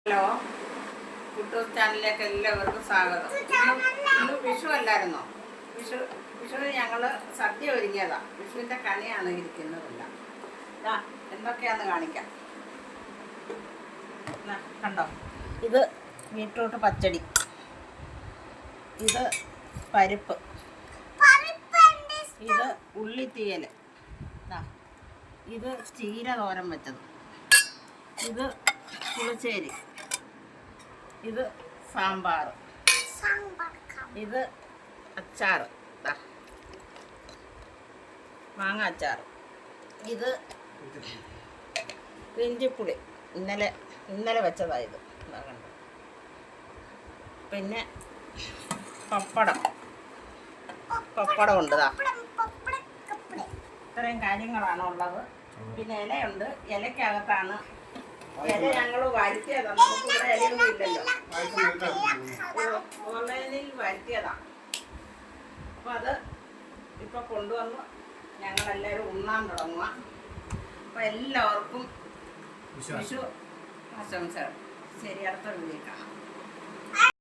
Hello, കുട്ടൂസ് ചാനലിലേക്ക് എല്ലാവർക്കും സ്വാഗതം. ഇന്ന് വിഷു അല്ലായിരുന്നോ? വിഷുവിന് ഞങ്ങൾ സദ്യ ഒരുങ്ങിയതാണ്. വിഷുവിൻ്റെ കണിയാണ് ഇരിക്കുന്നതല്ല. എന്തൊക്കെയാണെന്ന് കാണിക്കാം. കണ്ടോ, ഇത് ബീട്രൂട്ട് പച്ചടി, ഇത് പരിപ്പ്, ഇത് ഉള്ളിത്തീയൽ, ഇത് ചീര തോരൻ വെച്ചത്, ഇത് പുളിശ്ശേരി, ഇത് സാമ്പാർ, ഇത് അച്ചാർ, മാങ്ങ അച്ചാർ, ഇത് ഇഞ്ചിപ്പുളി ഇന്നലെ വെച്ചതായത്. പിന്നെ പപ്പടം ഉണ്ട്. ഇത്രയും കാര്യങ്ങളാണ് ഉള്ളത്. പിന്നെ ഇലയുണ്ട്. ഇലക്കകത്താണ് ഇല ഞങ്ങൾ വരുത്തിയതാണ്. നമുക്കിവിടെ ഇലയൊന്നും ഇല്ലല്ലോ, ഓൺലൈനിൽ വരുത്തിയതാണ്. അപ്പം അത് ഇപ്പം കൊണ്ടുവന്ന് ഞങ്ങളെല്ലാവരും ഉണ്ണാൻ തുടങ്ങുക. അപ്പം എല്ലാവർക്കും വിഷു ആശംസകൾ. ശരി, അടുത്ത വീഡിയോ കാണാം.